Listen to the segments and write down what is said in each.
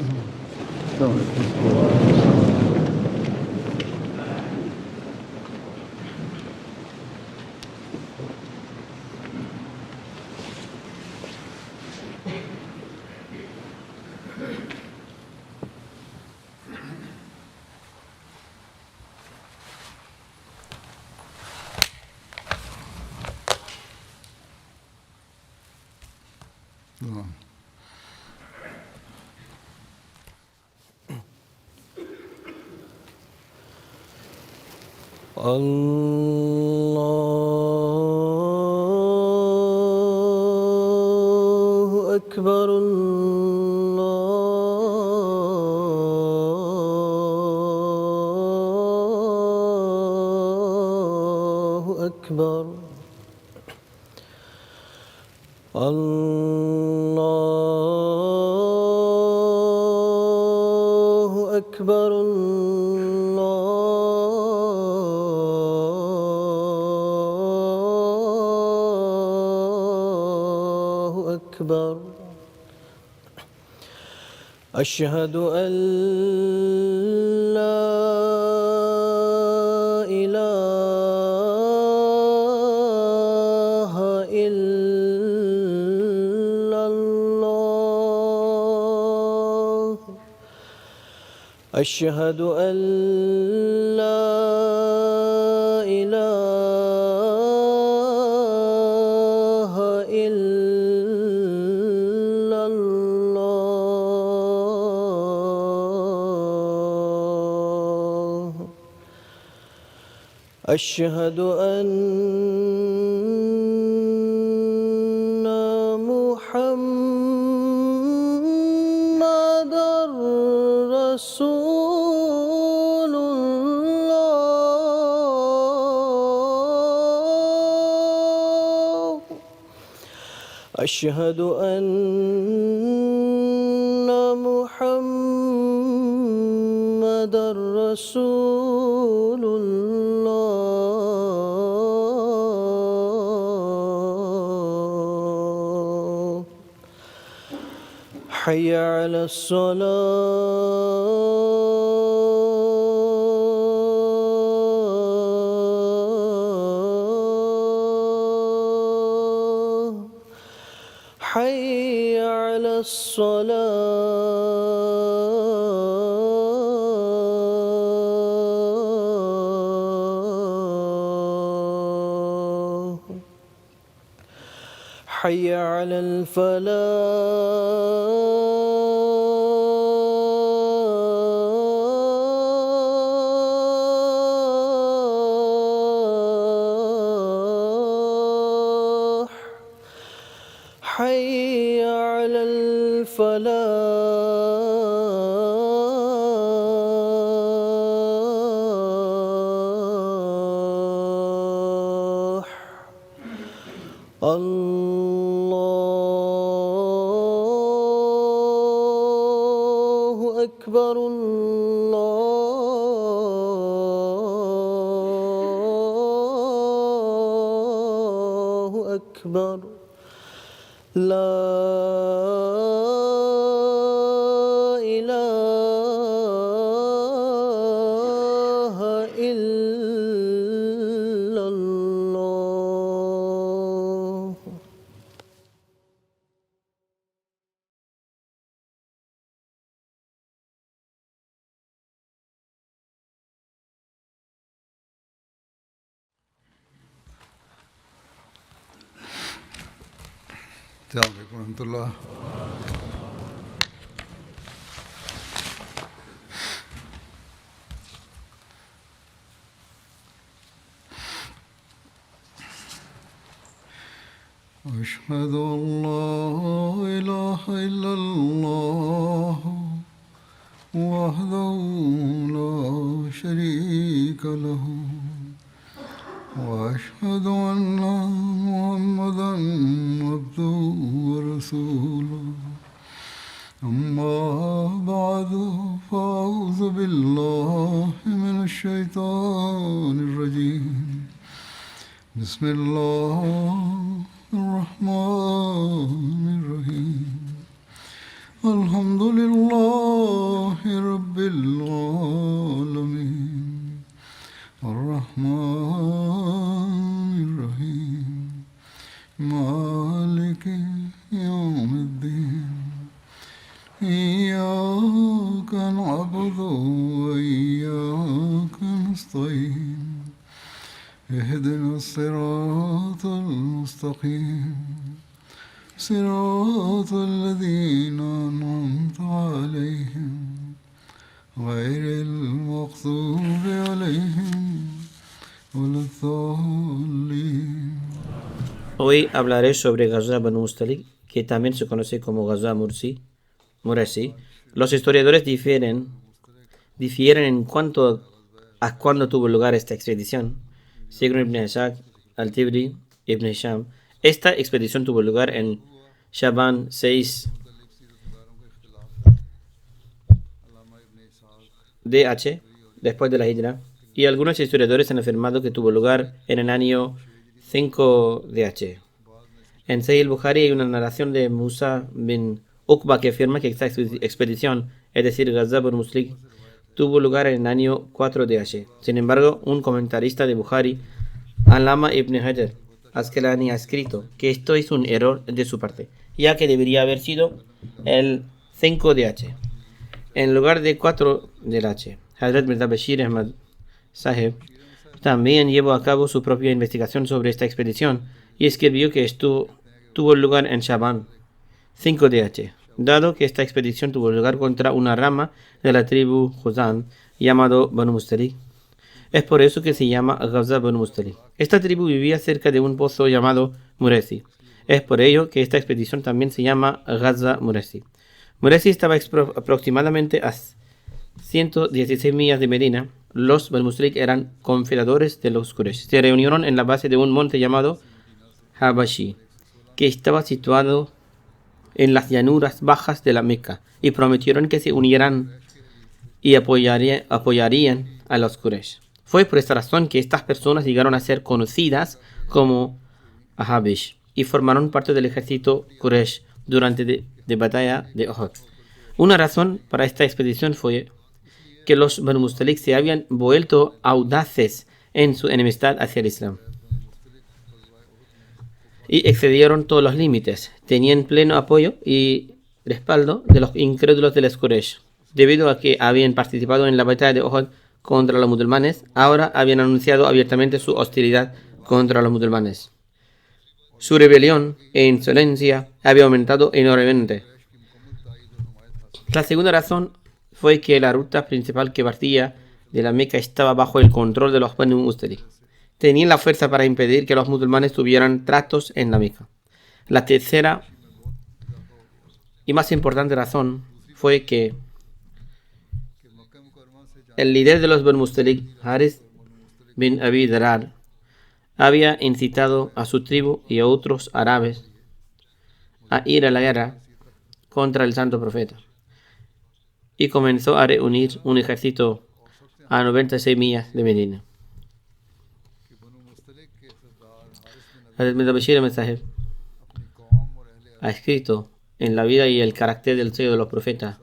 الله أكبر الله أكبر الله أكبر الله أكبر أشهد أن لا إله إلا الله أشهد أن لا إله إلا الله أشهد أن محمدًا رسول الله أشهد أن محمدًا رسول الله حي على الصلاة حي على الصلاة حي على الفلاح حي على الفلاح الله أكبر الله أكبر لا إله إلا الله السلام عليكم ورحمة الله. أشهد أن لا إله إلا الله وحده لا شريك له وأشهد أن محمدًا عبده ورسوله أما بعد فأعوذ بالله من الشيطان الرجيم بسم الله الرحمن الرحيم الحمد لله رب العالمين الرحمن الرحيم مالك يوم الدين إياك نعبد وإياك نستعين اهدنا الصراط المستقيم صراط الذين أنعمت عليهم غير المغضوب عليهم ولا الضالين. Hoy hablaré sobre Ghazwa Banu Mustalik, que también se conoce como Ghazwa Muraysi. Los historiadores difieren en cuanto a cuándo tuvo lugar esta expedición. Según Ibn Ishaq, Al-Tibri, Ibn Hisham, esta expedición tuvo lugar en Shaban 6 DH, después de la Hijra, y algunos historiadores han afirmado que tuvo lugar en el año 5 DH. En Sahih al-Bukhari hay una narración de Musa bin Uqba que afirma que esta expedición, es decir, Ghazwa Banu Mustalik, tuvo lugar en el año 4 DH. Sin embargo, un comentarista de Bukhari, Alama ibn Hajar Asqalani, ha escrito que esto es un error de su parte, ya que debería haber sido el 5 DH en lugar de 4 DH. Hazrat Mirza Bashir Ahmad Sahib también llevó a cabo su propia investigación sobre esta expedición y escribió que esto tuvo lugar en Shaban 5 DH, dado que esta expedición tuvo lugar contra una rama de la tribu Khuzan llamado Banu Mustalik. Es por eso que se llama Ghazwa Banu Mustalik. Esta tribu vivía cerca de un pozo llamado Muraysi. Es por ello que esta expedición también se llama Ghazwa Muraysi. Muraysi estaba aproximadamente a 116 millas de Medina. Los Banu Mustalik eran confederados de los Quraysh. Se reunieron en la base de un monte llamado Habashi, que estaba situado en las llanuras bajas de la Meca, y prometieron que se unieran y apoyarían a los Quraysh. Fue por esta razón que estas personas llegaron a ser conocidas como Ahabish y formaron parte del ejército Quraysh durante la batalla de Uhud. Una razón para esta expedición fue que los Banu Mustalik se habían vuelto audaces en su enemistad hacia el Islam y excedieron todos los límites. Tenían pleno apoyo y respaldo de los incrédulos de los Quraysh. Debido a que habían participado en la batalla de Uhud contra los musulmanes, ahora habían anunciado abiertamente su hostilidad contra los musulmanes. Su rebelión e insolencia había aumentado enormemente. La segunda razón fue que la ruta principal que partía de la Meca estaba bajo el control de los Banu Mustalik. Tenían la fuerza para impedir que los musulmanes tuvieran tratos en la Meca. La tercera y más importante razón fue que el líder de los Banu Mustalik, Haris bin Abi Darar, había incitado a su tribu y a otros árabes a ir a la guerra contra el santo profeta y comenzó a reunir un ejército a 96 millas de Medina. Hazrat Mirza Bashir Ahmad Sahib ha escrito en la vida y el carácter del sello de los profetas.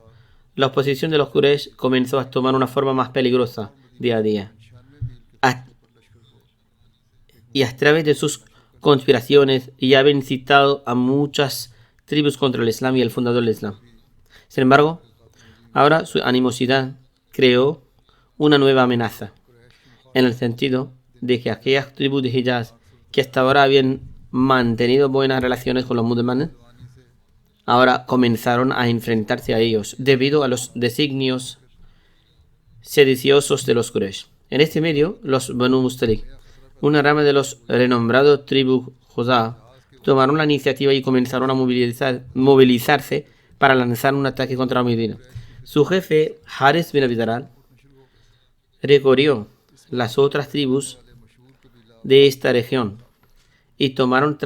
La oposición de los Quraysh comenzó a tomar una forma más peligrosa día a día. Y a través de sus conspiraciones ya habían incitado a muchas tribus contra el Islam y el fundador del Islam. Sin embargo, ahora su animosidad creó una nueva amenaza, en el sentido de que aquellas tribus de Hijaz que hasta ahora habían mantenido buenas relaciones con los musulmanes, ahora comenzaron a enfrentarse a ellos debido a los designios sediciosos de los Quraysh. En este medio, los Banu Mustalik, una rama de los renombrados tribu Judá, tomaron la iniciativa y comenzaron a movilizarse para lanzar un ataque contra Medina. Su jefe, Haris bin Abi Darar, recorrió las otras tribus de esta región y trajo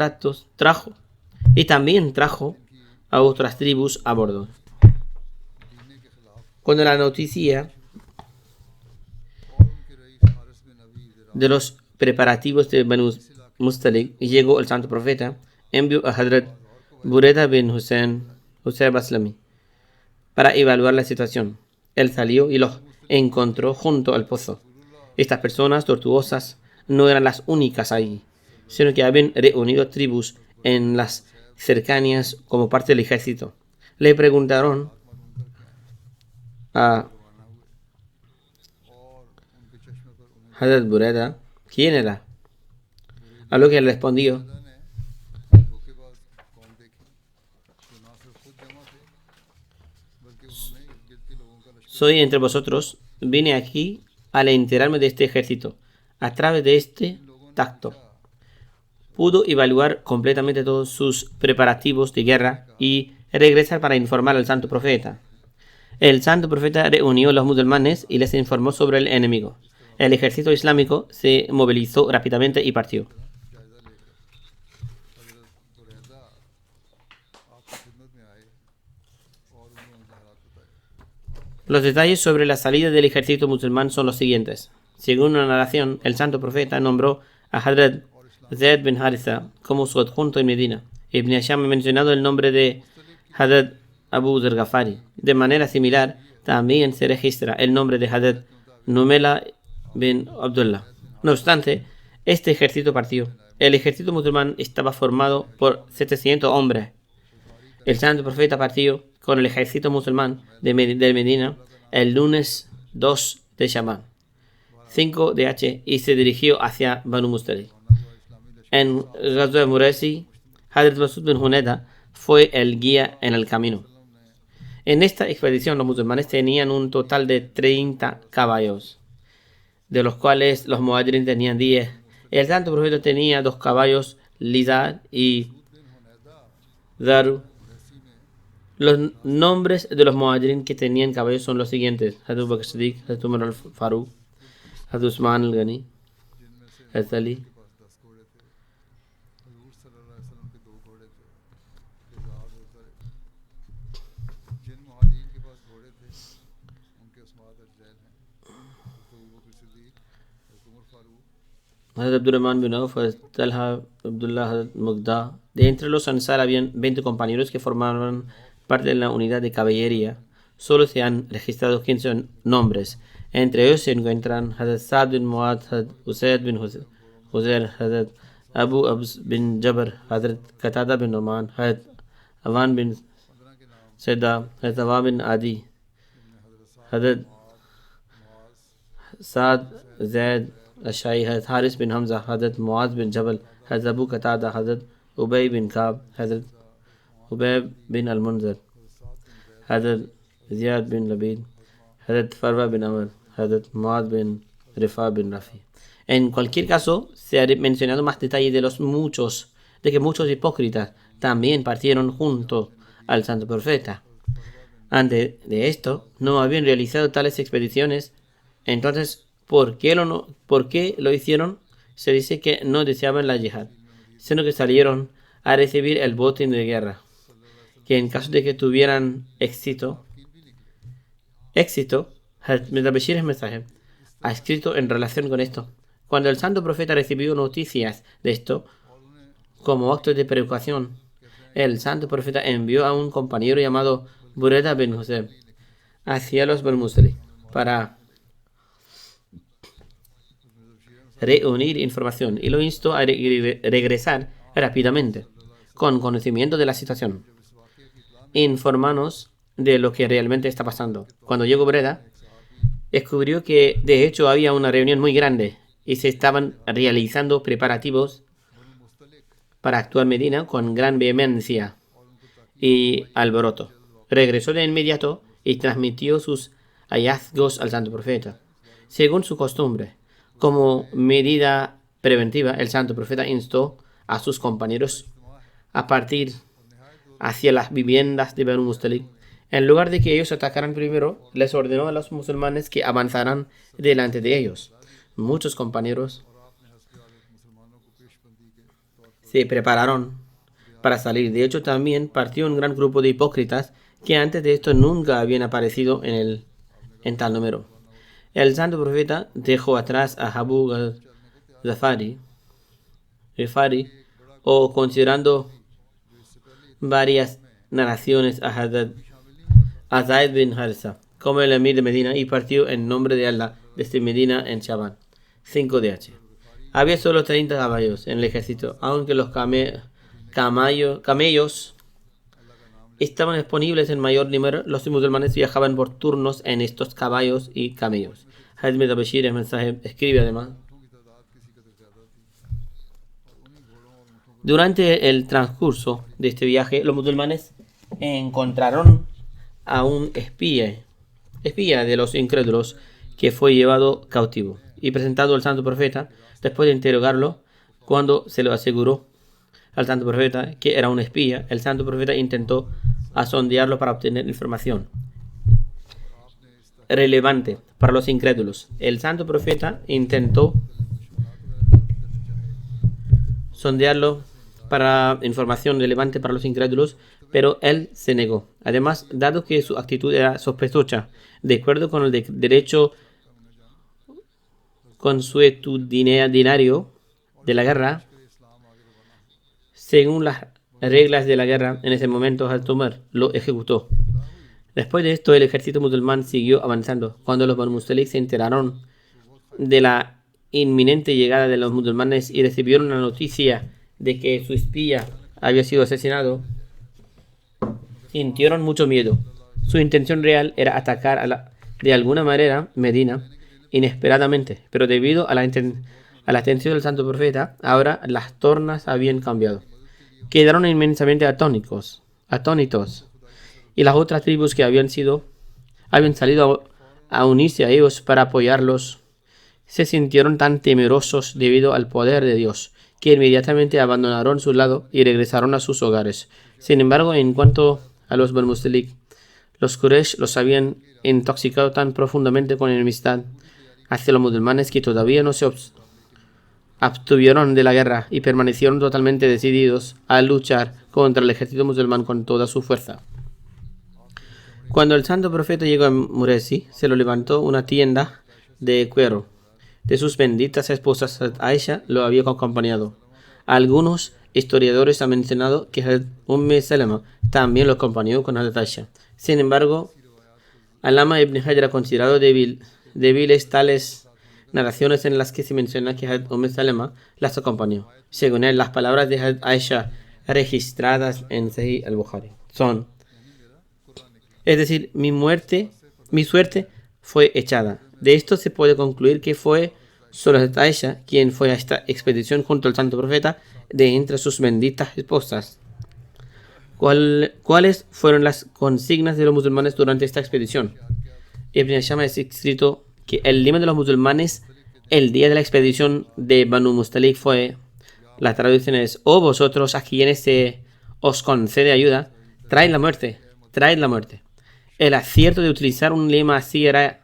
a otras tribus a bordo. Cuando la noticia de los preparativos de Banu Mustalik llegó el santo profeta, envió a Hazrat Bureda bin Husayb Aslami para evaluar la situación. Él salió y los encontró junto al pozo. Estas personas tortuosas no eran las únicas ahí, sino que habían reunido tribus en las cercanías como parte del ejército. Le preguntaron a Hazrat Bureda quién era, a lo que él respondió: soy entre vosotros, vine aquí al enterarme de este ejército. A través de este tacto pudo evaluar completamente todos sus preparativos de guerra y regresar para informar al santo profeta. El santo profeta reunió a los musulmanes y les informó sobre el enemigo. El ejército islámico se movilizó rápidamente y partió. Los detalles sobre la salida del ejército musulmán son los siguientes. Según una narración, el santo profeta nombró a Hazrat Zayd bin Haritha como su adjunto en Medina. Ibn Hisham ha mencionado el nombre de Hazrat Abu Dharr Ghafari. De manera similar, también se registra el nombre de Hazrat Numela bin Abdullah. No obstante, este ejército partió. El ejército musulmán estaba formado por 700 hombres. El santo profeta partió con el ejército musulmán de Medina el lunes 2 de Shaban, 5 de H, y se dirigió hacia Banu Mustalik. En Ghazwa Muraysi, Hazrat Masud bin Hunayda fue el guía en el camino. En esta expedición los musulmanes tenían un total de 30 caballos, de los cuales los muhajirin tenían 10. El santo profeta tenía 2 caballos, Lizad y Daru. Los nombres de los muhajirin que tenían caballos son los siguientes: Hazrat Bakr Siddiq, Hazrat Umar al-Faruq, Hazrat Usman al-Ghani, Hazrat Ali. Hazrat Abdurrahman bin Auf, Hazrat Talha, Abdullah, Hazrat Muqda. De entre los Ansar habían 20 compañeros que formaban parte de la unidad de caballería. Solo se han registrado 15 nombres. Entre ellos se encuentran Hazrat Sa'd bin Mu'adh, Hazrat Usayd bin Huzair, Hazrat Abu Abs bin Jabr, Hazrat Qatada bin Numan, Hazrat Awan bin Seda, Hazrat Awa bin Adi, Hazrat Sa'd Zaid Ashai, Hazrat Haris bin Hamza, Hazrat Muaz bin Jabal, Hazrat Abu Qatada, Hazrat Ubay bin Kab, Hazrat Ubay bin al-Munzir, Hazrat Ziyad bin Labid, Hazrat Farwa bin Amr, Hazrat Muaz bin Rifa bin Rafi. En cualquier caso, se ha mencionado más detalles de que muchos hipócritas también partieron junto al santo profeta. Antes de esto, no habían realizado tales expediciones. Entonces, ¿por qué lo hicieron? Se dice que no deseaban la yihad, sino que salieron a recibir el botín de guerra, que en caso de que tuvieran éxito, Mirza Bashir Ahmed Sahib ha escrito en relación con esto. Cuando el santo profeta recibió noticias de esto, como acto de preocupación, el santo profeta envió a un compañero llamado Bureda bin Husayb hacia los Banu Mustalik para reunir información y lo instó a regresar rápidamente con conocimiento de la situación. Informarnos de lo que realmente está pasando. Cuando llegó Bureda, descubrió que de hecho había una reunión muy grande y se estaban realizando preparativos para actuar en Medina con gran vehemencia y alboroto. Regresó de inmediato y transmitió sus hallazgos al santo profeta. Según su costumbre, como medida preventiva, el santo profeta instó a sus compañeros a partir hacia las viviendas de Banu Mustalik. En lugar de que ellos atacaran primero, les ordenó a los musulmanes que avanzaran delante de ellos. Muchos compañeros se prepararon para salir. De hecho, también partió un gran grupo de hipócritas que antes de esto nunca habían aparecido en tal número. El santo profeta dejó atrás a Abu Ghafari, o considerando varias narraciones a Hazrat a Zaid bin Harisa como el emir de Medina y partió en nombre de Allah desde Medina en Shaban. 5 Había solo 30 caballos en el ejército, aunque los camellos estaban disponibles en mayor número. Los musulmanes viajaban por turnos en estos caballos y camellos. Hazrat Bashir el mensaje escribe además: durante el transcurso de este viaje, los musulmanes encontraron a un espía de los incrédulos que fue llevado cautivo y presentado al santo profeta. Después de interrogarlo, cuando se lo aseguró al santo profeta que era un espía, el santo profeta intentó sondearlo para obtener información relevante para los incrédulos. El santo profeta intentó sondearlo para información relevante para los incrédulos, pero él se negó. Además, dado que su actitud era sospechosa, de acuerdo con el derecho consuetudinario de la guerra, según las reglas de la guerra, en ese momento Hazrat Umar lo ejecutó. Después de esto, el ejército musulmán siguió avanzando. Cuando los Banu Mustalik se enteraron de la inminente llegada de los musulmanes y recibieron la noticia de que su espía había sido asesinado, sintieron mucho miedo. Su intención real era atacar de alguna manera Medina inesperadamente, pero debido a la atención del santo profeta, ahora las tornas habían cambiado. Quedaron inmensamente atónitos, y las otras tribus que habían salido a unirse a ellos para apoyarlos se sintieron tan temerosos debido al poder de Dios que inmediatamente abandonaron su lado y regresaron a sus hogares. Sin embargo, en cuanto a los Banu Mustalik, los Quraysh los habían intoxicado tan profundamente con enemistad hacia los musulmanes que todavía no se abstuvieron de la guerra y permanecieron totalmente decididos a luchar contra el ejército musulmán con toda su fuerza. Cuando el santo profeta llegó a Muresi, se lo levantó una tienda de cuero de sus benditas esposas. Aisha lo había acompañado. Algunos historiadores han mencionado que Salama también lo acompañó con Aisha. Sin embargo, Alama ibn Hajar ha considerado débiles tales narraciones en las que se menciona que Salama las acompañó. Según él, las palabras de Aisha registradas en Sahih al-Bukhari son: es decir, mi suerte fue echada. De esto se puede concluir que fue solo Aisha quien fue a esta expedición junto al santo profeta de entre sus benditas esposas. ¿Cuáles fueron las consignas de los musulmanes durante esta expedición? Ibn Hisham ha escrito que el lema de los musulmanes el día de la expedición de Banu Mustalik fue, la traducción es: oh vosotros a quienes se os concede ayuda, traed la muerte. El acierto de utilizar un lema así era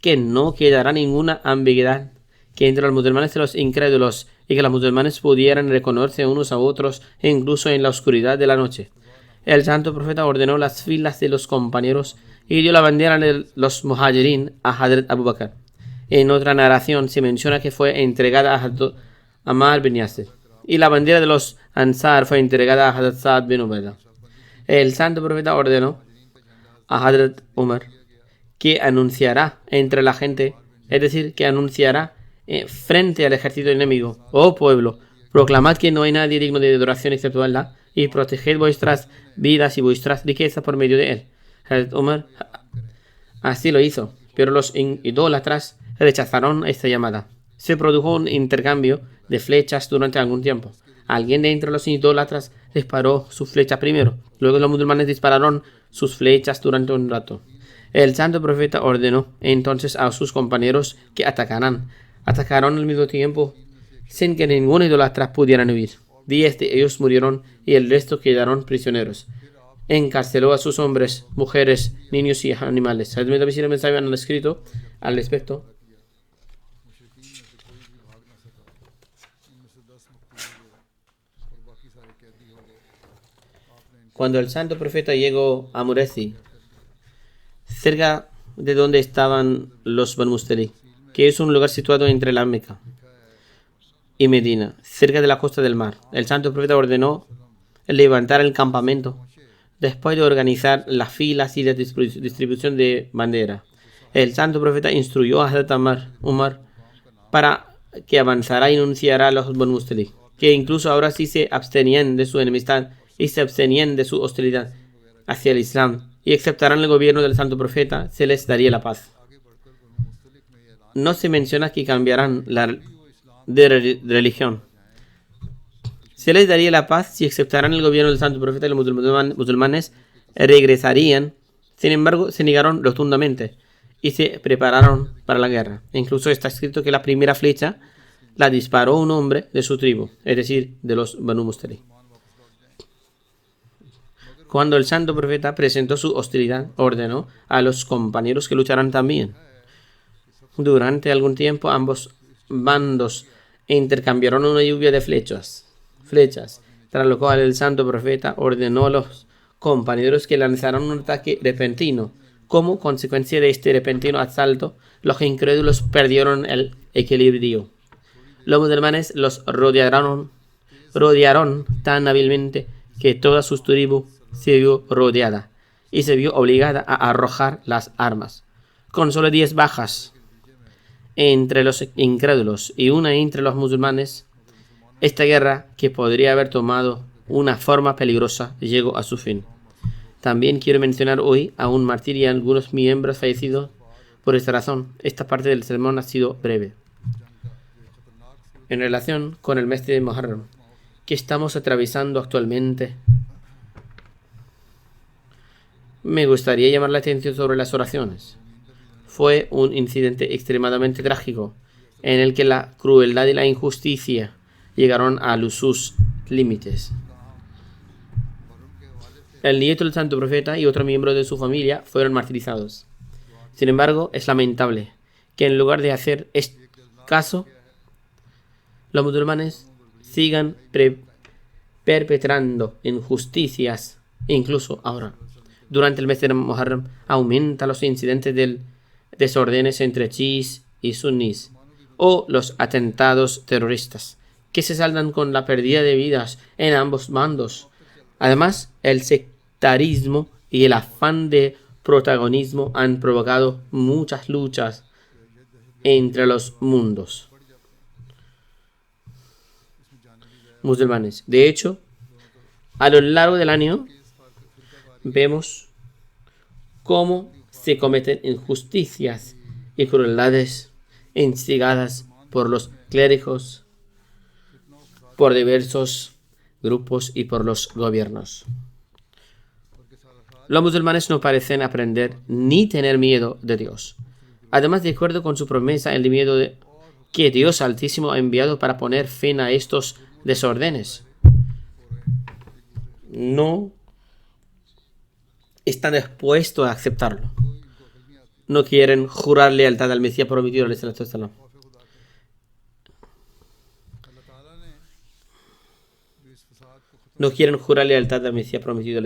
que no quedará ninguna ambigüedad que entre los musulmanes y los incrédulos, y que los musulmanes pudieran reconocerse unos a otros incluso en la oscuridad de la noche. El santo profeta ordenó las filas de los compañeros y dio la bandera de los muhajirin a Hazrat Abu Bakr. En otra narración se menciona que fue entregada a Hazrat Ammar bin Yasir, y la bandera de los Ansar fue entregada a Hazrat Sa'd bin Ubadah. El santo profeta ordenó a Hazrat Umar que anunciará entre la gente, es decir, que anunciará frente al ejército enemigo: oh pueblo, proclamad que no hay nadie digno de adoración excepto Allah, y proteged vuestras vidas y vuestras riquezas por medio de él. Hazrat Umar así lo hizo, pero los idólatras rechazaron esta llamada. Se produjo un intercambio de flechas durante algún tiempo. Alguien de entre los idólatras disparó su flecha primero. Luego los musulmanes dispararon sus flechas durante un rato. El santo profeta ordenó entonces a sus compañeros que atacaran. Atacaron al mismo tiempo sin que ningún idólatra pudiera huir. 10 de ellos murieron y el resto quedaron prisioneros. Encarceló a sus hombres, mujeres, niños y animales. Hazrat Bashir han escrito al respecto: cuando el santo profeta llegó a Muresi, cerca de donde estaban los Banu Mustalik, que es un lugar situado entre la Meca y Medina, cerca de la costa del mar, el santo profeta ordenó levantar el campamento después de organizar las filas y la distribución de bandera. El santo profeta instruyó a Hazrat Umar para que avanzara y anunciara a los Banu Mustalik, que incluso ahora sí se abstenían de su enemistad y se abstenían de su hostilidad hacia el Islam y aceptarán el gobierno del santo profeta, se les daría la paz. No se menciona que cambiarán de religión. Se les daría la paz si aceptaran el gobierno del santo profeta y los musulmanes regresarían. Sin embargo, se negaron rotundamente y se prepararon para la guerra. Incluso está escrito que la primera flecha la disparó un hombre de su tribu, es decir, de los Banu Mustalik. Cuando el santo profeta presentó su hostilidad, ordenó a los compañeros que lucharan también. Durante algún tiempo, ambos bandos intercambiaron una lluvia de flechas, tras lo cual el santo profeta ordenó a los compañeros que lanzaran un ataque repentino. Como consecuencia de este repentino asalto, los incrédulos perdieron el equilibrio. Los musulmanes los rodearon tan hábilmente que toda su tribu se vio rodeada y se vio obligada a arrojar las armas. Con solo 10 bajas entre los incrédulos y una entre los musulmanes, esta guerra, que podría haber tomado una forma peligrosa, llegó a su fin. También quiero mencionar hoy a un mártir y a algunos miembros fallecidos. Por esta razón, esta parte del sermón ha sido breve. En relación con el mes de Muharram, que estamos atravesando actualmente, me gustaría llamar la atención sobre las oraciones. Fue un incidente extremadamente trágico, en el que la crueldad y la injusticia llegaron a sus límites. El nieto del santo profeta y otro miembro de su familia fueron martirizados. Sin embargo, es lamentable que en lugar de hacer caso, los musulmanes sigan perpetrando injusticias, incluso ahora. Durante el mes de Muharram aumentan los incidentes de desórdenes entre chiíes y sunníes o los atentados terroristas, que se saldan con la pérdida de vidas en ambos bandos. Además, el sectarismo y el afán de protagonismo han provocado muchas luchas entre los mundos musulmanes. De hecho, a lo largo del año vemos cómo se cometen injusticias y crueldades instigadas por los clérigos, por diversos grupos y por los gobiernos. Los musulmanes no parecen aprender ni tener miedo de Dios. Además, de acuerdo con su promesa, el miedo que Dios Altísimo ha enviado para poner fin a estos desórdenes, no están dispuestos a aceptarlo. No quieren jurar lealtad al Mesías prometido. No quieren jurar lealtad al Mesías prometido.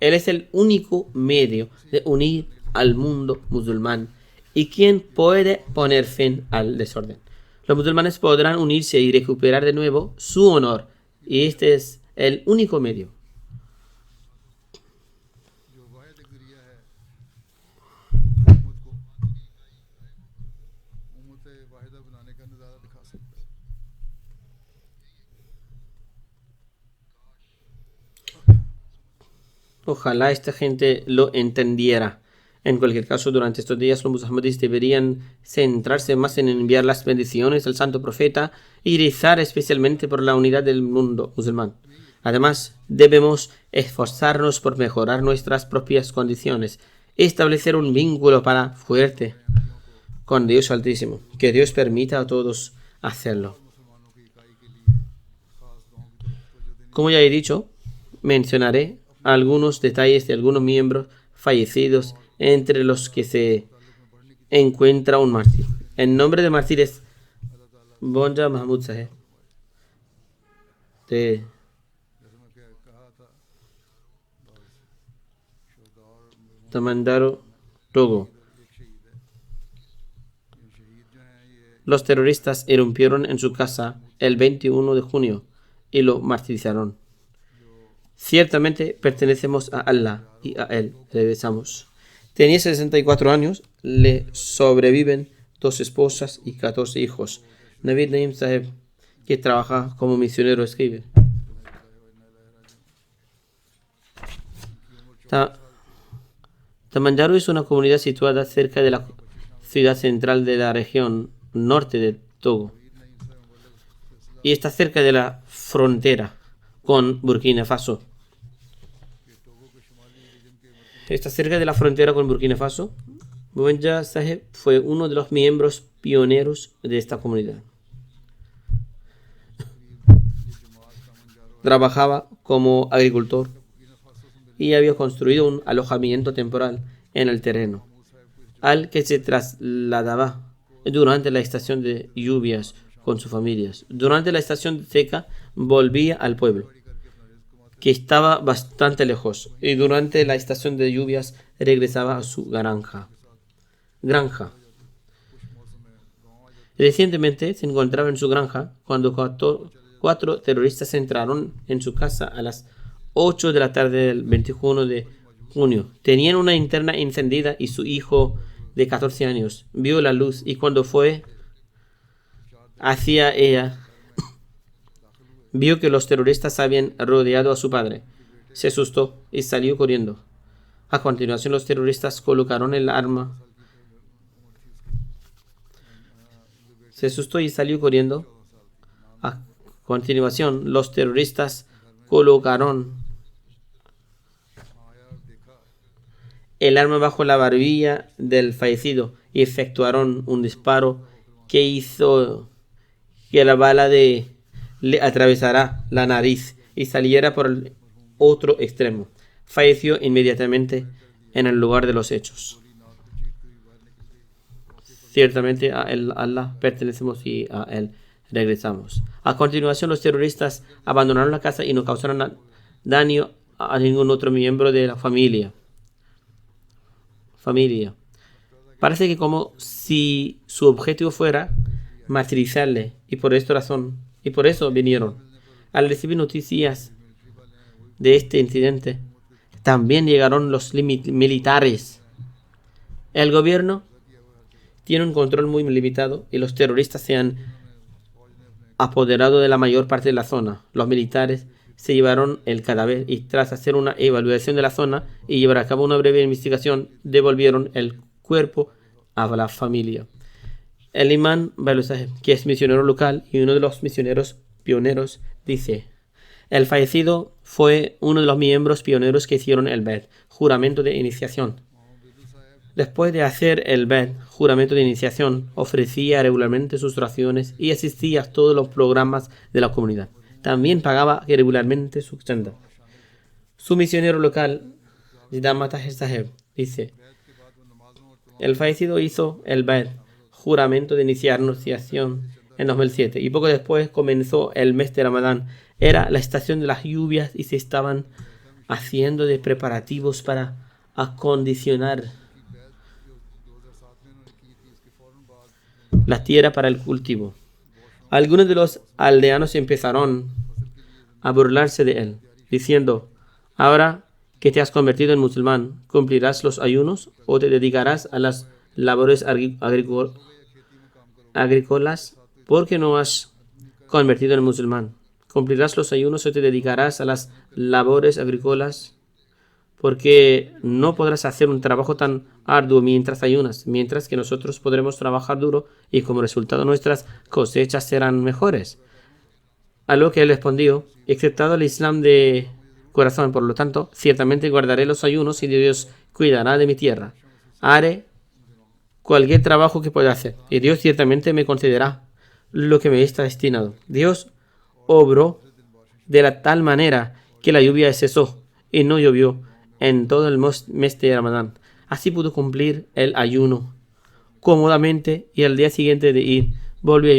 Él es el único medio de unir al mundo musulmán y quien puede poner fin al desorden. Los musulmanes podrán unirse y recuperar de nuevo su honor, y este es el único medio. Ojalá esta gente lo entendiera. En cualquier caso, durante estos días los musulmanes deberían centrarse más en enviar las bendiciones al santo profeta y rezar especialmente por la unidad del mundo musulmán. Además, debemos esforzarnos por mejorar nuestras propias condiciones y establecer un vínculo fuerte con Dios Altísimo. Que Dios permita a todos hacerlo. Como ya he dicho, mencionaré algunos detalles de algunos miembros fallecidos, entre los que se encuentra un mártir. El nombre de mártir es Bonja Mahmud Saheb de Tamandaro, Togo. Los terroristas irrumpieron en su casa el 21 de junio y lo martirizaron. Ciertamente pertenecemos a Allah y a Él regresamos. Tenía 64 años, le sobreviven 2 esposas y 14 hijos. Navid Naim Saheb, que trabaja como misionero, escribe: Tamanjaro es una comunidad situada cerca de la ciudad central de la región norte de Togo y está cerca de la frontera con Burkina Faso. Buenja Saheb fue uno de los miembros pioneros de esta comunidad. Trabajaba como agricultor y había construido un alojamiento temporal en el terreno, al que se trasladaba durante la estación de lluvias con sus familias. Durante la estación seca volvía al pueblo, que estaba bastante lejos, y durante la estación de lluvias regresaba a su granja. Recientemente se encontraba en su granja cuando 4 terroristas entraron en su casa a las 8 de la tarde del 21 de junio. Tenían una linterna encendida y su hijo de 14 años vio la luz, y cuando fue hacia ella vio que los terroristas habían rodeado a su padre. Se asustó y salió corriendo. A continuación los terroristas colocaron el arma. Bajo la barbilla del fallecido y efectuaron un disparo que hizo que la bala le atravesara la nariz y saliera por el otro extremo. Falleció inmediatamente en el lugar de los hechos. Ciertamente a Allah pertenecemos y a Él regresamos. A continuación los terroristas abandonaron la casa y no causaron daño a ningún otro miembro de la familia. Parece que como si su objetivo fuera martirizarle, y por eso vinieron. Al recibir noticias de este incidente, también llegaron los militares. El gobierno tiene un control muy limitado y los terroristas se han apoderado de la mayor parte de la zona. Los militares se llevaron el cadáver y, tras hacer una evaluación de la zona y llevar a cabo una breve investigación, devolvieron el cuerpo a la familia. El imán Balu Saheb, que es misionero local y uno de los misioneros pioneros, dice: el fallecido fue uno de los miembros pioneros que hicieron el Bed, juramento de iniciación. Después de hacer el Bed, juramento de iniciación, ofrecía regularmente sus oraciones y asistía a todos los programas de la comunidad. También pagaba regularmente su chanda. Su misionero local, Jidama Tahir Saheb, dice: el fallecido hizo el Bed, juramento de iniciación, en 2007, y poco después comenzó el mes de Ramadán. Era la estación de las lluvias y se estaban haciendo de preparativos para acondicionar la tierra para el cultivo. Algunos de los aldeanos empezaron a burlarse de él, diciendo: ahora que te has convertido en musulmán, ¿cumplirás los ayunos o te dedicarás a las labores agrícolas? Porque no has convertido en musulmán. ¿Cumplirás los ayunos o te dedicarás a las labores agrícolas? Porque no podrás hacer un trabajo tan arduo mientras ayunas, mientras que nosotros podremos trabajar duro y como resultado nuestras cosechas serán mejores. A lo que él respondió: aceptado el Islam de corazón, por lo tanto, ciertamente guardaré los ayunos y Dios cuidará de mi tierra. Haré cualquier trabajo que pueda hacer y Dios ciertamente me concederá lo que me está destinado. Dios obró de la tal manera que la lluvia cesó y no llovió en todo el mes de Ramadán. Así pudo cumplir el ayuno cómodamente y al día siguiente de ir volvió a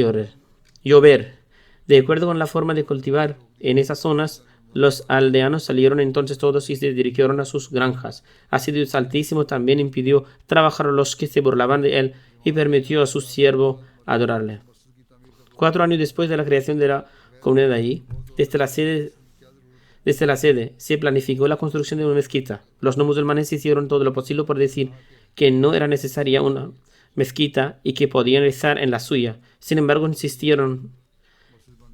llover. De acuerdo con la forma de cultivar en esas zonas, los aldeanos salieron entonces todos y se dirigieron a sus granjas. Así Dios Altísimo también impidió trabajar a los que se burlaban de él y permitió a su siervo adorarle. 4 años después de la creación de la comunidad de allí, desde la sede Desde la sede se planificó la construcción de una mezquita. Los no musulmanes hicieron todo lo posible por decir que no era necesaria una mezquita y que podían rezar en la suya. Sin embargo, insistieron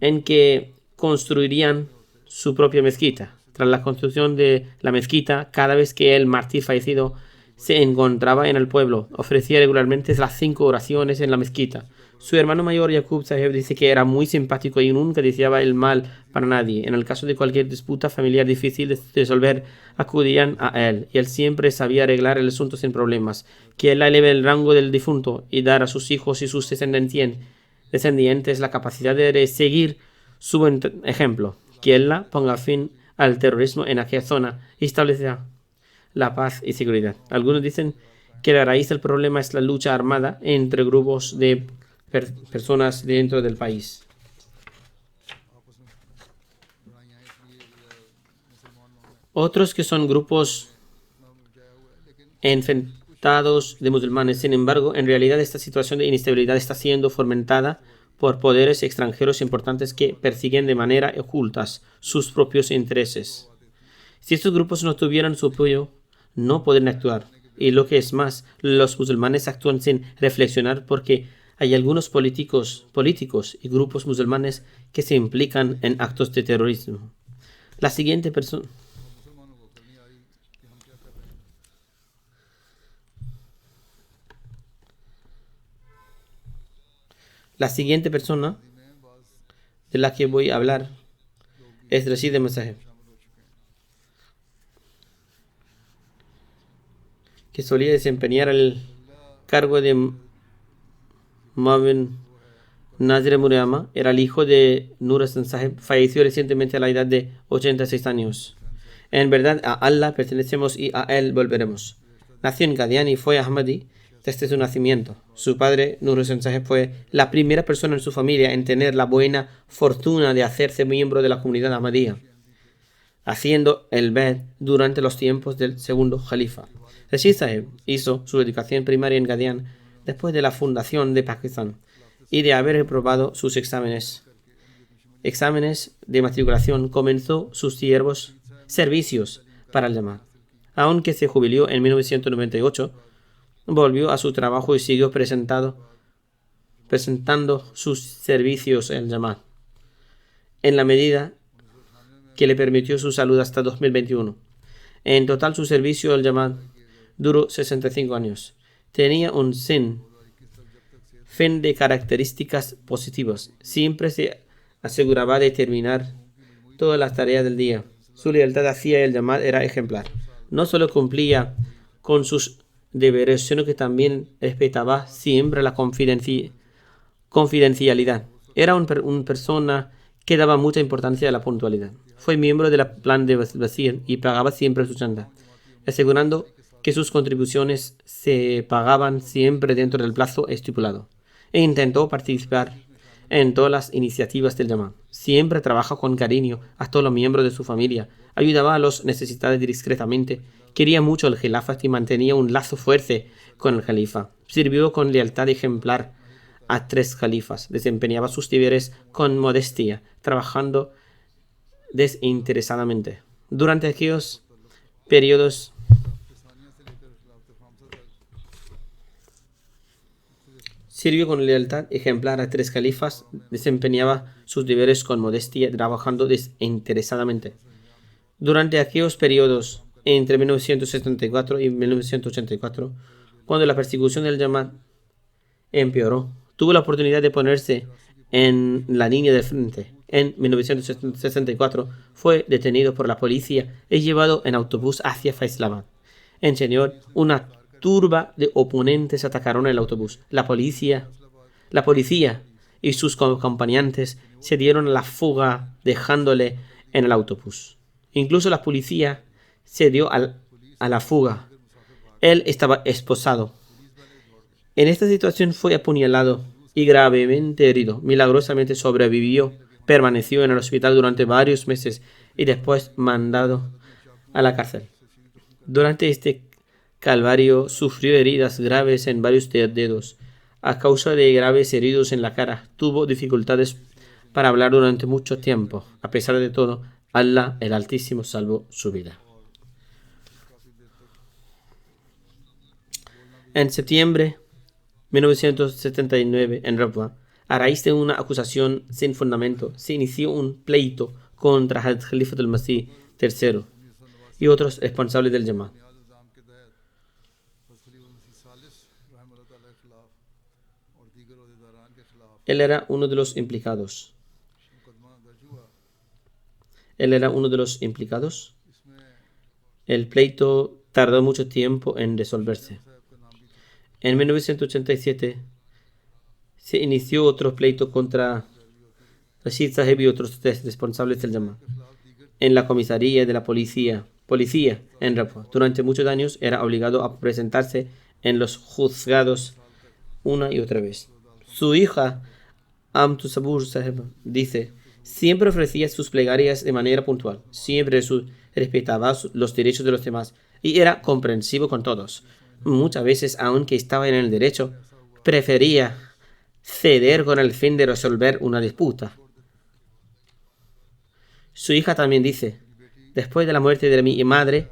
en que construirían su propia mezquita. Tras la construcción de la mezquita, cada vez que el mártir fallecido se encontraba en el pueblo, ofrecía regularmente las 5 oraciones en la mezquita. Su hermano mayor, Yaqub Saheb, dice que era muy simpático y nunca deseaba el mal para nadie. En el caso de cualquier disputa familiar difícil de resolver, acudían a él, y él siempre sabía arreglar el asunto sin problemas. Que él eleve el rango del difunto y dar a sus hijos y sus descendientes la capacidad de seguir su buen ejemplo. Que él ponga fin al terrorismo en aquella zona y establezca la paz y seguridad. Algunos dicen que la raíz del problema es la lucha armada entre grupos de personas dentro del país. Otros que son grupos enfrentados de musulmanes. Sin embargo, en realidad esta situación de inestabilidad está siendo fomentada por poderes extranjeros importantes que persiguen de manera oculta sus propios intereses. Si estos grupos no tuvieran su apoyo, no pueden actuar. Y lo que es más, los musulmanes actúan sin reflexionar porque hay algunos políticos y grupos musulmanes que se implican en actos de terrorismo. La siguiente persona de la que voy a hablar es Rashid Ahmed Saheb, que solía desempeñar el cargo de Mawin Nazir Murayama. Era el hijo de Nur Hasan Saheb. Falleció recientemente a la edad de 86 años. En verdad, a Allah pertenecemos y a Él volveremos. Nació en Qadian y fue Ahmadi desde su nacimiento. Su padre, Nur Hasan Saheb, fue la primera persona en su familia en tener la buena fortuna de hacerse miembro de la comunidad Ahmadiyya, haciendo el Bed durante los tiempos del segundo Khalifa. Rashid Saheb hizo su educación primaria en Qadian después de la fundación de Pakistán y de haber aprobado sus exámenes de matriculación, comenzó sus servicios para el Jamaat. Aunque se jubiló en 1998, volvió a su trabajo y siguió presentando sus servicios al Jamaat en la medida que le permitió su salud hasta 2021. En total, su servicio al Jamaat duró 65 años. Tenía un fin de características positivas. Siempre se aseguraba de terminar todas las tareas del día. Su lealtad hacia el Jamaat era ejemplar. No solo cumplía con sus deberes, sino que también respetaba siempre la confidencialidad. Era una persona que daba mucha importancia a la puntualidad. Fue miembro de la plan de Basir y pagaba siempre su chanda, asegurando que sus contribuciones se pagaban siempre dentro del plazo estipulado. E intentó participar en todas las iniciativas del Jamaat. Siempre trabajó con cariño a todos los miembros de su familia, ayudaba a los necesitados discretamente, quería mucho el Khilafat y mantenía un lazo fuerte con el Califa. Sirvió con lealtad ejemplar a 3 califas, desempeñaba sus deberes con modestia, trabajando desinteresadamente. Durante aquellos periodos sirvió con lealtad ejemplar a 3 califas, desempeñaba sus deberes con modestia, trabajando desinteresadamente. Durante aquellos periodos, entre 1974 y 1984, cuando la persecución del Jamaat empeoró, tuvo la oportunidad de ponerse en la línea de frente. En 1964 fue detenido por la policía y llevado en autobús hacia Faisalabad. En Chennai, una turba de oponentes atacaron el autobús. La policía y sus acompañantes se dieron a la fuga dejándole en el autobús. Incluso la policía se dio a la fuga. Él estaba esposado. En esta situación fue apuñalado y gravemente herido. Milagrosamente sobrevivió. Permaneció en el hospital durante varios meses y después mandado a la cárcel. Durante este calvario sufrió heridas graves en varios dedos. A causa de graves heridos en la cara, tuvo dificultades para hablar durante mucho tiempo. A pesar de todo, Allah el Altísimo salvó su vida. En septiembre de 1979, en Rabwa, a raíz de una acusación sin fundamento, se inició un pleito contra Hazrat Khalifatul Masih III y otros responsables del Jamaat. Él era uno de los implicados. El pleito tardó mucho tiempo en resolverse. En 1987 se inició otro pleito contra Rashid Sahib y otros responsables del Jamaat en la comisaría de la policía en Rabwa. Durante muchos años era obligado a presentarse en los juzgados una y otra vez. Su hija Amtu Sabur Sahib dice: siempre ofrecía sus plegarias de manera puntual, siempre respetaba los derechos de los demás y era comprensivo con todos. Muchas veces, aunque estaba en el derecho, prefería ceder con el fin de resolver una disputa. Su hija también dice: después de la muerte de mi madre,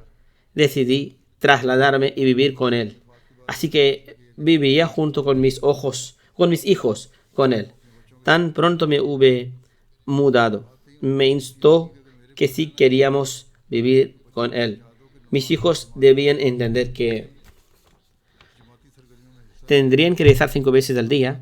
decidí trasladarme y vivir con él. Así que vivía junto con mis hijos con él. Tan pronto me hube mudado, me instó que si queríamos vivir con él, mis hijos debían entender que tendrían que rezar 5 veces al día,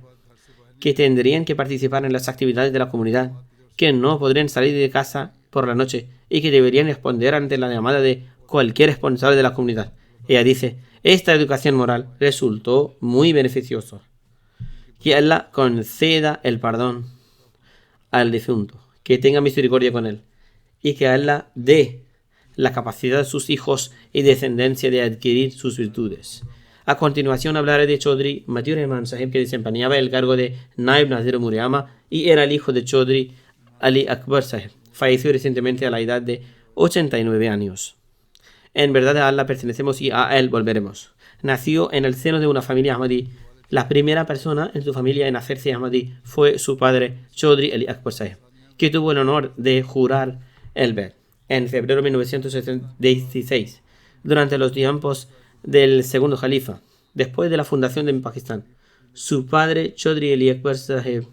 que tendrían que participar en las actividades de la comunidad, que no podrían salir de casa por la noche y que deberían responder ante la llamada de cualquier responsable de la comunidad. Ella dice: esta educación moral resultó muy beneficiosa. Que Allah conceda el perdón al difunto, que tenga misericordia con él, y que Allah dé la capacidad a sus hijos y descendencia de adquirir sus virtudes. A continuación hablaré de Chaudhry Matiur Rahman Sahib, que desempeñaba el cargo de Naib Nazir Muriama y era el hijo de Chaudhry Ali Akbar Sahib. Falleció recientemente a la edad de 89 años. En verdad a Allah pertenecemos y a él volveremos. Nació en el seno de una familia Ahmadi. La primera persona en su familia en hacerse Ahmadi fue su padre Chaudhry Ali Akbar Sahib, que tuvo el honor de jurar el ver en febrero de 1976, durante los tiempos del segundo califa, después de la fundación de Pakistán. Su padre Chaudhry Ali Akbar Sahib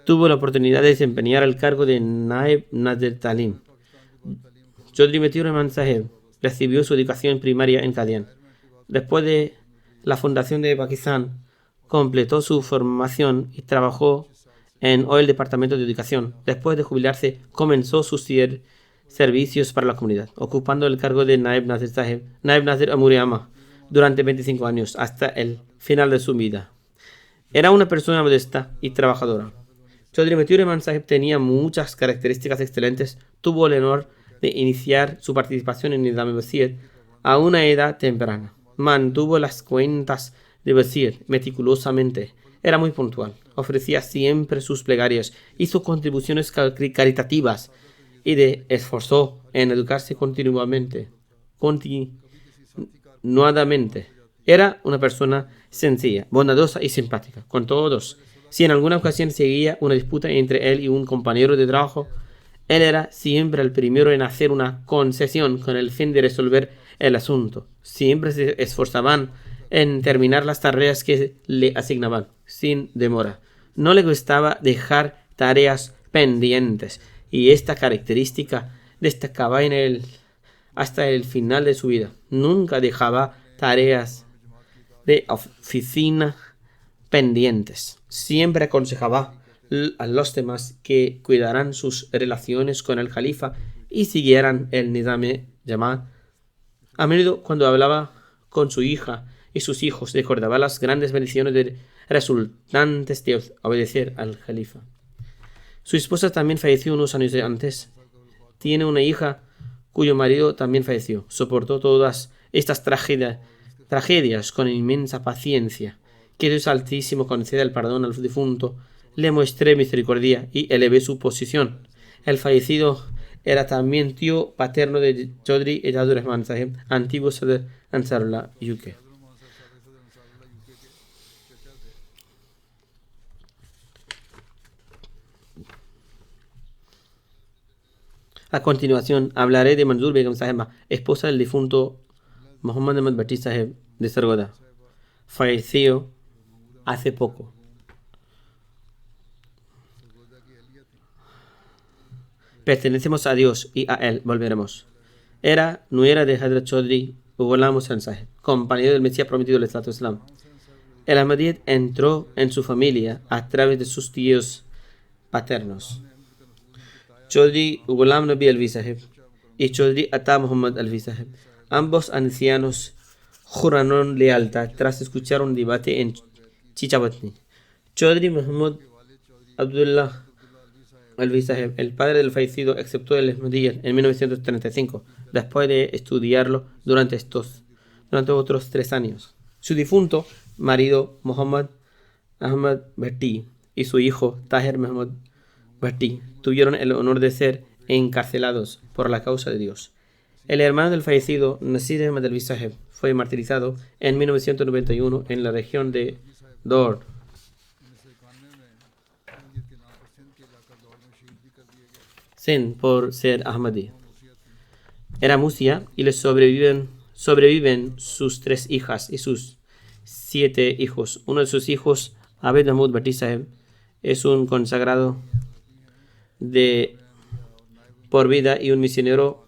tuvo la oportunidad de desempeñar el cargo de Naib Nazir Talim. Chaudhry Matiur Rahman Sahib recibió su educación primaria en Qadian. Después de la fundación de Pakistán, completó su formación y trabajó en el Departamento de Educación. Después de jubilarse, comenzó sus servicios para la comunidad, ocupando el cargo de Naib Nazir Sahib, Naib Nazir Amuriama, durante 25 años, hasta el final de su vida. Era una persona modesta y trabajadora. Chaudhry Matiur Rahman Sahib tenía muchas características excelentes. Tuvo el honor de iniciar su participación en Nizam Wazir a una edad temprana. Mantuvo las cuentas de Wazir meticulosamente. Era muy puntual. Ofrecía siempre sus plegarias. Hizo contribuciones caritativas y se esforzó en educarse continuadamente. Era una persona sencilla, bondadosa y simpática con todos. Si en alguna ocasión seguía una disputa entre él y un compañero de trabajo, él era siempre el primero en hacer una concesión con el fin de resolver el asunto. Siempre se esforzaban en terminar las tareas que le asignaban, sin demora. No le gustaba dejar tareas pendientes, y esta característica destacaba hasta el final de su vida. Nunca dejaba tareas de oficina pendientes. Siempre aconsejaba a los demás que cuidaran sus relaciones con el califa y siguieran el Nizam Jamaat. A menudo, cuando hablaba con su hija y sus hijos, recordaba las grandes bendiciones resultantes de obedecer al califa. Su esposa también falleció unos años antes. Tiene una hija cuyo marido también falleció. Soportó todas estas tragedias con inmensa paciencia. Que Dios Altísimo conceda el perdón al difunto, le mostré misericordia y elevé su posición. El fallecido era también tío paterno de Chaudhry Ejazur Rahman Sahib, antiguo Sadr Ansarullah UK. A continuación, hablaré de Manzur Begum Saheba, esposa del difunto Muhammad Ahmad Bhatti Saheb de Sargoda. Falleció hace poco. Pertenecemos a Dios y a Él volveremos. Era nuera de Hadrat Chaudhry Ghulam Hussain Saheb, compañero del Mesías prometido del Estado Islam. El Ahmadiyyat entró en su familia a través de sus tíos paternos, Chaudhry Ghulam Nabi Alvi Saheb y Chaudhry Ata Muhammad Alvi Saheb. Ambos ancianos juraron lealtad tras escuchar un debate en Chichabatni. Chaudhry Muhammad Abdullah Alvi Saheb, el padre del fallecido, aceptó el Ahmadiyyat en 1935, después de estudiarlo durante otros 3 años. Su difunto marido Muhammad Ahmad Bhatti y su hijo Tahir Muhammad Bhatti tuvieron el honor de ser encarcelados por la causa de Dios. El hermano del fallecido Nasir Ahmad Alvi Saheb fue martirizado en 1991 en la región de Dor Sindh por ser Ahmadi. Era musia y le sobreviven sus 3 hijas y sus 7 hijos. Uno de sus hijos, Abed Mahmud Bhatti Saheb, es un consagrado de por vida y un misionero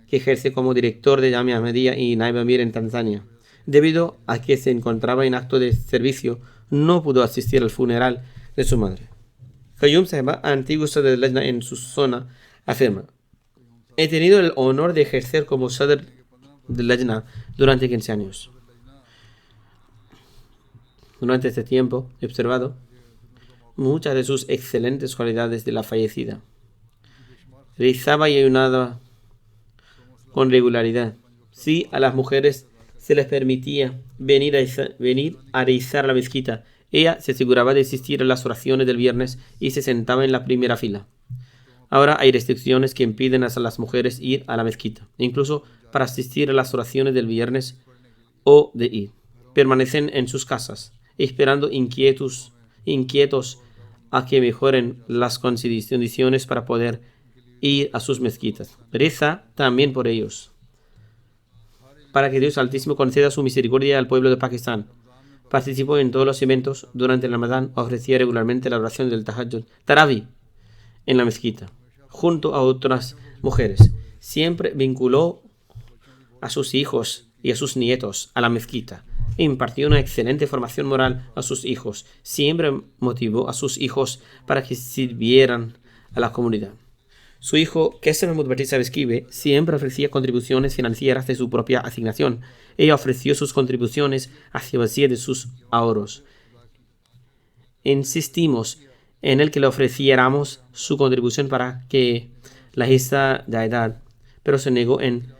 que ejerce como director de Jamia Ahmadiyya y Naib Amir en Tanzania. Debido a que se encontraba en acto de servicio, no pudo asistir al funeral de su madre. Qayyum Saheba, antiguo Sadr de Lajna en su zona, afirma: he tenido el honor de ejercer como Sadr de Lajna durante 15 años. Durante este tiempo he observado muchas de sus excelentes cualidades de la fallecida. Rezaba y ayunaba con regularidad. Si a las mujeres se les permitía venir a rezar a la mezquita, ella se aseguraba de asistir a las oraciones del viernes y se sentaba en la primera fila. Ahora hay restricciones que impiden a las mujeres ir a la mezquita, incluso para asistir a las oraciones del viernes o de Eid. Permanecen en sus casas, esperando inquietos a que mejoren las condiciones para poder ir a sus mezquitas. Reza también por ellos, para que Dios Altísimo conceda su misericordia al pueblo de Pakistán. Participó en todos los eventos durante el Ramadán, ofrecía regularmente la oración del Tahajjud, Tarawih, en la mezquita, junto a otras mujeres. Siempre vinculó a sus hijos y a sus nietos a la mezquita. Impartió una excelente formación moral a sus hijos. Siempre motivó a sus hijos para que sirvieran a la comunidad. Su hijo, Kesser Mahmud Bhatti Saheb, escribe, siempre ofrecía contribuciones financieras de su propia asignación. Ella ofreció sus contribuciones hacia vacía de sus ahorros. Insistimos en el que le ofreciéramos su contribución para que la hissa de edad, pero se negó en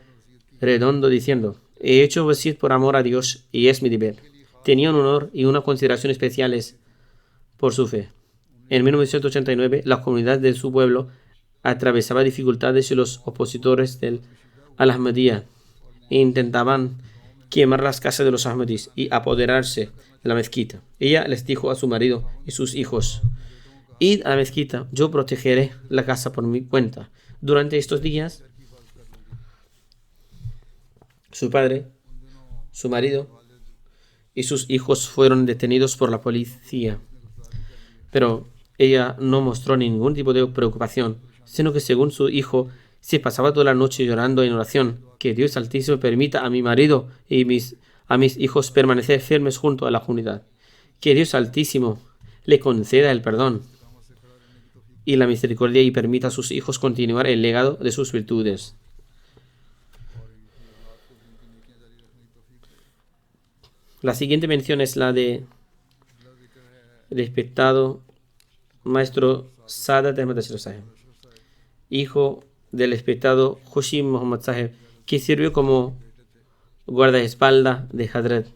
redondo diciendo: he hecho vasiyat por amor a Dios y es mi deber. Tenía un honor y una consideración especiales por su fe. En 1989, la comunidad de su pueblo atravesaba dificultades y los opositores del Al-Ahmadiyya intentaban quemar las casas de los Ahmadis y apoderarse de la mezquita. Ella les dijo a su marido y sus hijos: id a la mezquita, yo protegeré la casa por mi cuenta. Durante estos días, su padre, su marido y sus hijos fueron detenidos por la policía, pero ella no mostró ningún tipo de preocupación, sino que, según su hijo, se pasaba toda la noche llorando en oración: que Dios Altísimo permita a mi marido y a mis hijos permanecer firmes junto a la comunidad. Que Dios Altísimo le conceda el perdón y la misericordia y permita a sus hijos continuar el legado de sus virtudes. La siguiente mención es la de respetado maestro Sadat Ahmad Ashraf Saheb, hijo del respetado Khushim Muhammad Saheb, que sirvió como guardaespaldas de Hadrat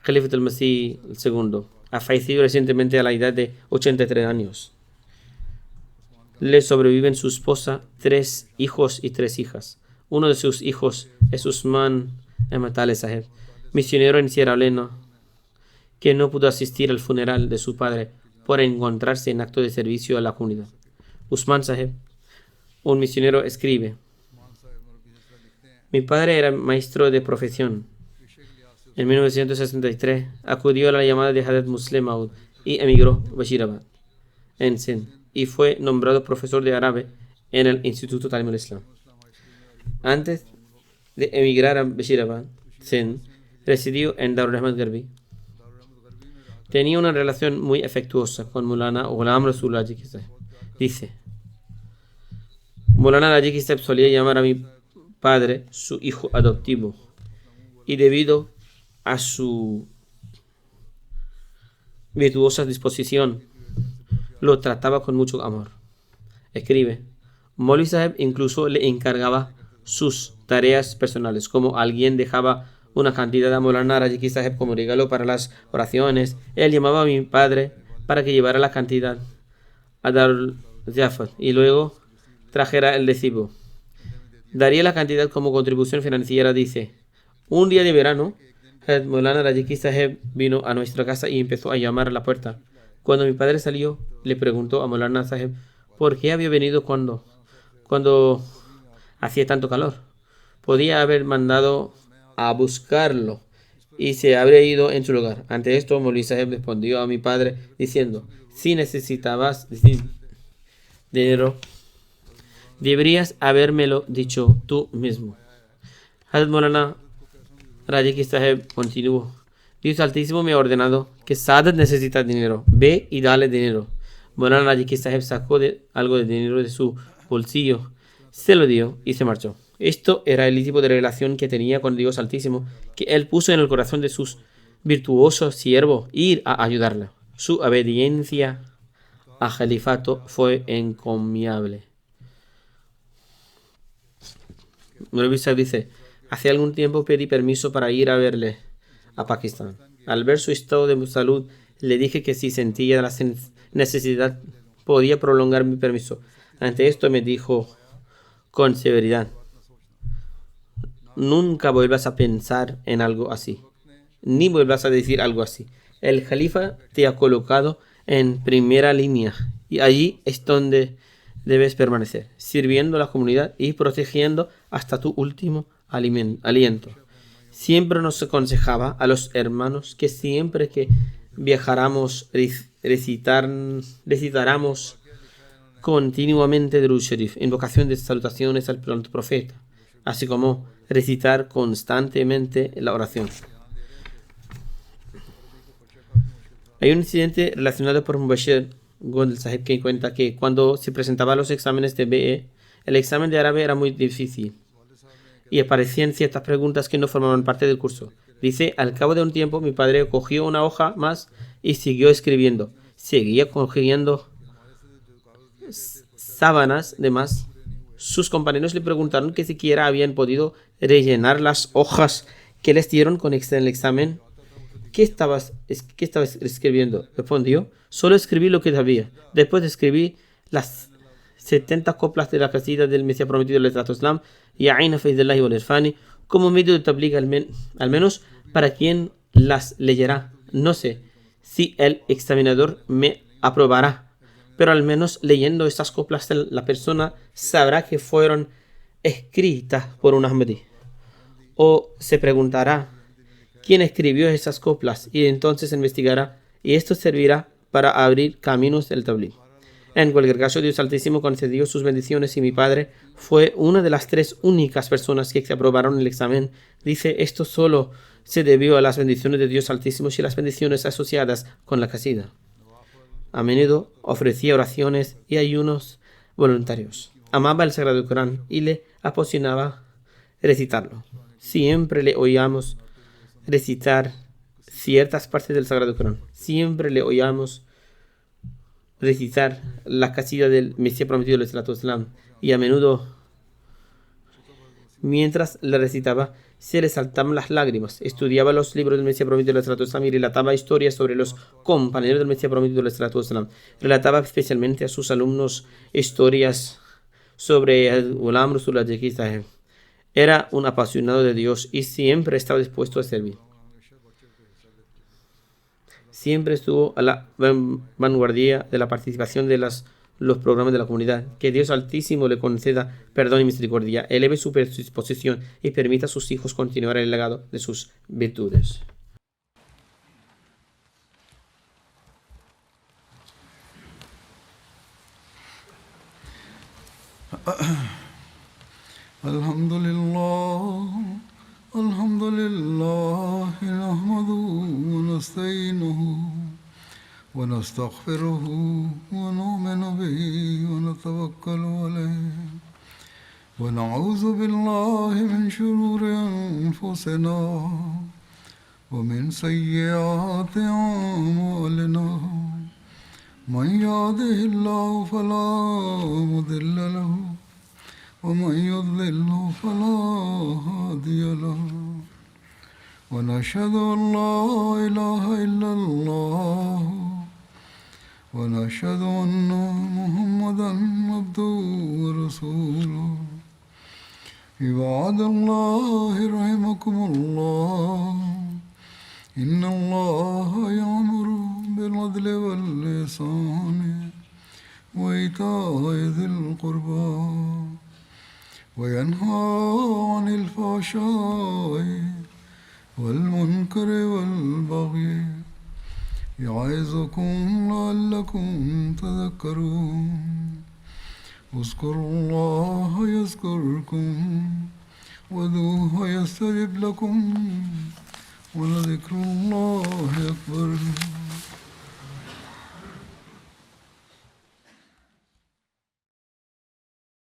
Khalifat al-Masih II. Ha fallecido recientemente a la edad de 83 años. Le sobreviven su esposa, 3 hijos y 3 hijas. Uno de sus hijos es Usman Ahmad Taleh Saheb, misionero en Sierra Leona, que no pudo asistir al funeral de su padre por encontrarse en acto de servicio a la comunidad. Usman Saheb, un misionero escribe: mi padre era maestro de profesión. En 1963 acudió a la llamada de Hazrat Muslim Maud y emigró a Bashirabad, en Sindh, y fue nombrado profesor de árabe en el Instituto Talim al-Islam. Antes de emigrar a Bashirabad, Sindh, residió en Darul Rahmat Garbi. Tenía una relación muy afectuosa con Mulana Ghulam Rasul Raji Sahib. Dice: Mulana Raji Sahib solía llamar a mi padre su hijo adoptivo, y debido a su virtuosa disposición lo trataba con mucho amor. Escribe: Molvi Sahib incluso le encargaba sus tareas personales, como alguien dejaba una cantidad a Maulana Raji Sahib como regalo para las oraciones. Él llamaba a mi padre para que llevara la cantidad a Darul Zafar y luego trajera el recibo. Daría la cantidad como contribución financiera. Dice: un día de verano, Maulana Raji Sahib vino a nuestra casa y empezó a llamar a la puerta. Cuando mi padre salió, le preguntó a Maulana Sahib por qué había venido cuando hacía tanto calor. Podía haber mandado a buscarlo y se habría ido en su lugar. Ante esto, Molvi Sahib respondió a mi padre diciendo: si necesitabas dinero, deberías habérmelo dicho tú mismo. Hazrat Maulana Raji Sahib continuó: Dios Altísimo me ha ordenado que Sadat necesita dinero. Ve y dale dinero. Maulana Raji Sahib sacó algo de dinero de su bolsillo, se lo dio y se marchó. Esto era el tipo de relación que tenía con Dios Altísimo, que él puso en el corazón de sus virtuosos siervos ir a ayudarle. Su obediencia a Califato fue encomiable. Molvi Sahib dice: hace algún tiempo pedí permiso para ir a verle a Pakistán. Al ver su estado de salud, le dije que si sentía la necesidad podía prolongar mi permiso. Ante esto me dijo con severidad: nunca vuelvas a pensar en algo así, ni vuelvas a decir algo así. El Califa te ha colocado en primera línea y allí es donde debes permanecer, sirviendo a la comunidad y protegiendo hasta tu último aliento. Siempre nos aconsejaba a los hermanos que siempre que viajáramos recitáramos continuamente Durud Sharif, invocación de salutaciones al profeta, así como recitar constantemente la oración. Hay un incidente relacionado por Mubashir Gondel Sahib que cuenta que cuando se presentaba a los exámenes de BE, el examen de árabe era muy difícil y aparecían ciertas preguntas que no formaban parte del curso. Dice: al cabo de un tiempo mi padre cogió una hoja más y siguió escribiendo. Seguía cogiendo sábanas de más. Sus compañeros le preguntaron que siquiera habían podido rellenar las hojas que les dieron con el examen. ¿Qué estabas escribiendo? Respondió: solo escribí lo que sabía. Después escribí las 70 coplas de la casida del Mesías prometido del Islam y Aina Faidillahi wal Irfani como medio de tabligh, al menos para quien las leyera. No sé si el examinador me aprobará, pero al menos leyendo estas coplas la persona sabrá que fueron escritas por un Ahmadi. O se preguntará quién escribió esas coplas y entonces investigará, y esto servirá para abrir caminos del tabligh. En cualquier caso, Dios Altísimo concedió sus bendiciones y mi padre fue una de las 3 únicas personas que aprobaron el examen. Dice: esto solo se debió a las bendiciones de Dios Altísimo y las bendiciones asociadas con la casida. A menudo ofrecía oraciones y ayunos voluntarios. Amaba el Sagrado Corán y le apasionaba recitarlo. Siempre le oíamos recitar ciertas partes del Sagrado Corán. Siempre le oíamos recitar la casida del Mesías prometido del Islam, y a menudo, mientras la recitaba, se le saltaban las lágrimas. Estudiaba los libros del Mesías prometido del Islam y relataba historias sobre los compañeros del Mesías prometido del Islam. Relataba especialmente a sus alumnos historias sobre el Ghulam Rasul Raji Sahib. Era un apasionado de Dios y siempre estaba dispuesto a servir. Siempre estuvo a la vanguardia de la participación de las los programas de la comunidad. Que Dios Altísimo le conceda perdón y misericordia, eleve su posición y permita a sus hijos continuar el legado de sus virtudes. Alhamdulillah, alhamdulillah, nahmaduhu wa nasta'inuhu wa nastaghfiruhu wa nu'minu bihi wa natawakkalu alayhi wa na'udhu billahi min shururi anfusina wa min sayyiati a'malina. Man yahdihillahu fala mudilla lahu ومن يضلله فلا هادي له ونشهد أن لا إله إلا الله ونشهد أن محمدا عبده ورسوله عباد الله رحمكم الله إن الله يأمر بالعدل والإحسان وإيتاء ذي القربى وينهى عن الفحشاء والمنكر والبغي يعظكم لعلكم تذكرون اذكروا الله يذكركم وادعوه يستجب لكم ولذكر الله أكبر.